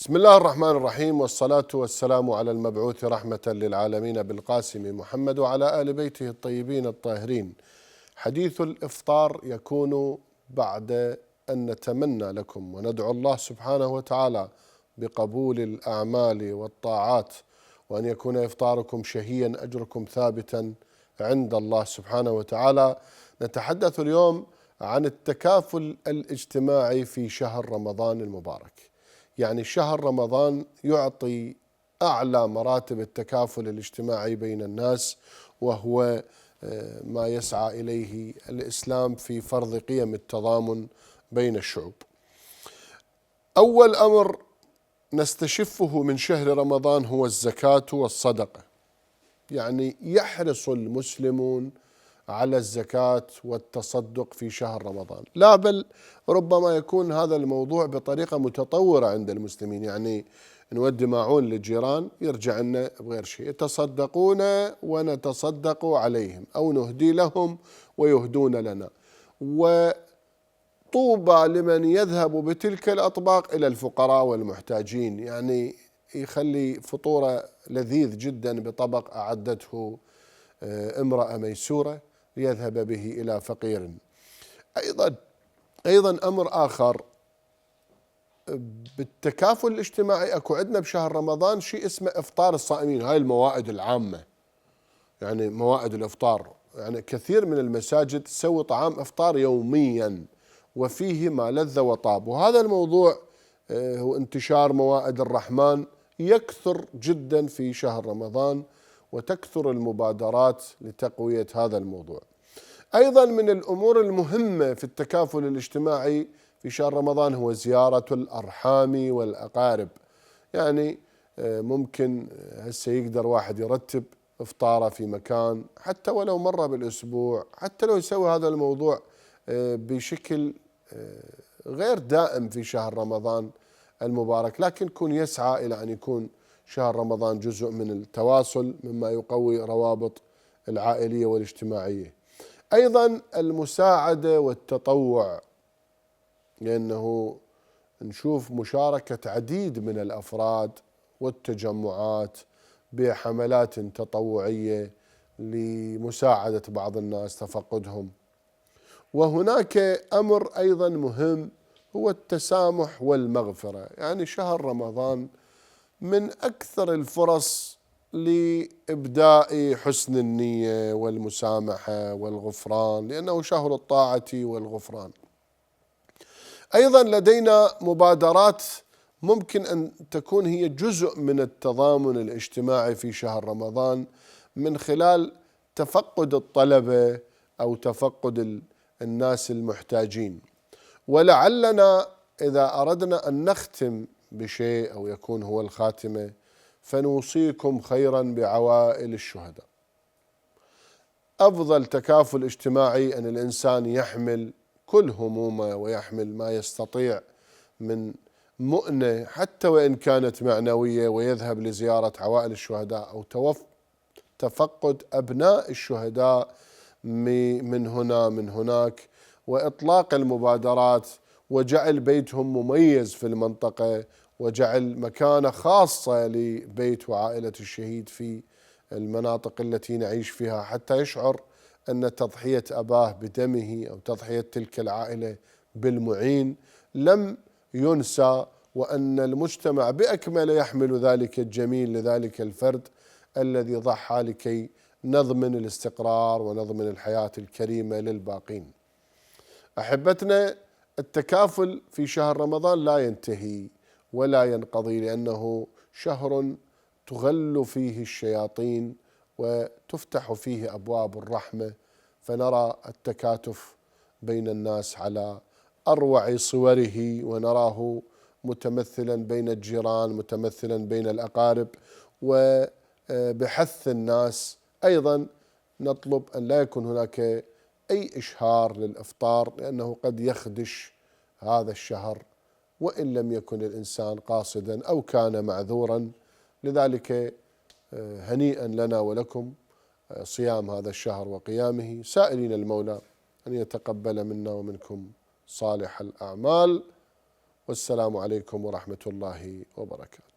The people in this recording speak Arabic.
بسم الله الرحمن الرحيم، والصلاة والسلام على المبعوث رحمة للعالمين بالقاسم محمد وعلى آل بيته الطيبين الطاهرين. حديث الإفطار يكون بعد أن نتمنى لكم وندعو الله سبحانه وتعالى بقبول الأعمال والطاعات، وأن يكون إفطاركم شهيا أجركم ثابتا عند الله سبحانه وتعالى. نتحدث اليوم عن التكافل الاجتماعي في شهر رمضان المبارك. يعني شهر رمضان يعطي أعلى مراتب التكافل الاجتماعي بين الناس، وهو ما يسعى إليه الإسلام في فرض قيم التضامن بين الشعوب. أول أمر نستشفه من شهر رمضان هو الزكاة والصدقة. يعني يحرص المسلمون على الزكاة والتصدق في شهر رمضان، لا بل ربما يكون هذا الموضوع بطريقة متطورة عند المسلمين. يعني نودي ماعون للجيران يرجع لنا بغير شيء، يتصدقون ونتصدق عليهم، أو نهدي لهم ويهدون لنا. وطوبى لمن يذهب بتلك الأطباق إلى الفقراء والمحتاجين. يعني يخلي فطورة لذيذ جدا بطبق أعدته امرأة ميسورة ليذهب به إلى فقير. أيضا أمر آخر بالتكافل الاجتماعي، أكو عندنا بشهر رمضان شيء اسمه إفطار الصائمين. هاي الموائد العامة، يعني موائد الإفطار. يعني كثير من المساجد تسوي طعام إفطار يوميا وفيه ما لذ وطاب. وهذا الموضوع هو انتشار موائد الرحمن يكثر جدا في شهر رمضان، وتكثر المبادرات لتقوية هذا الموضوع. أيضا من الأمور المهمة في التكافل الاجتماعي في شهر رمضان هو زيارة الأرحام والأقارب. يعني ممكن هسه يقدر واحد يرتب إفطاره في مكان، حتى ولو مرة بالأسبوع، حتى لو يسوي هذا الموضوع بشكل غير دائم في شهر رمضان المبارك، لكن يكون يسعى إلى أن يكون شهر رمضان جزء من التواصل مما يقوي روابط العائلية والاجتماعية. أيضا المساعدة والتطوع، لأنه نشوف مشاركة عديد من الأفراد والتجمعات بحملات تطوعية لمساعدة بعض الناس تفقدهم. وهناك أمر أيضا مهم هو التسامح والمغفرة. يعني شهر رمضان من أكثر الفرص لإبداء حسن النية والمسامحة والغفران، لأنه شهر الطاعة والغفران. أيضا لدينا مبادرات ممكن أن تكون هي جزء من التضامن الاجتماعي في شهر رمضان، من خلال تفقد الطلبة أو تفقد الناس المحتاجين. ولعلنا إذا أردنا أن نختم بشيء أو يكون هو الخاتمة، فنوصيكم خيرا بعوائل الشهداء. أفضل تكافل اجتماعي أن الإنسان يحمل كل همومه ويحمل ما يستطيع من مؤنة حتى وإن كانت معنوية، ويذهب لزيارة عوائل الشهداء أو تفقد أبناء الشهداء من هنا من هناك، وإطلاق المبادرات وجعل بيتهم مميز في المنطقة، وجعل مكانة خاصة لبيت وعائلة الشهيد في المناطق التي نعيش فيها، حتى يشعر أن تضحية أباه بدمه أو تضحية تلك العائلة بالمعين لم ينسى، وأن المجتمع بأكمله يحمل ذلك الجميل لذلك الفرد الذي ضحى لكي نضمن الاستقرار ونضمن الحياة الكريمة للباقين. أحبتنا، التكافل في شهر رمضان لا ينتهي ولا ينقضي، لأنه شهر تغل فيه الشياطين وتفتح فيه أبواب الرحمة، فنرى التكاتف بين الناس على أروع صوره، ونراه متمثلا بين الجيران، متمثلا بين الأقارب، وبحث الناس. أيضا نطلب أن لا يكون هناك أي إشهار للإفطار، لأنه قد يخدش هذا الشهر وإن لم يكن الإنسان قاصدا أو كان معذورا. لذلك هنيئا لنا ولكم صيام هذا الشهر وقيامه، سائلين المولى أن يتقبل منا ومنكم صالح الأعمال. والسلام عليكم ورحمة الله وبركاته.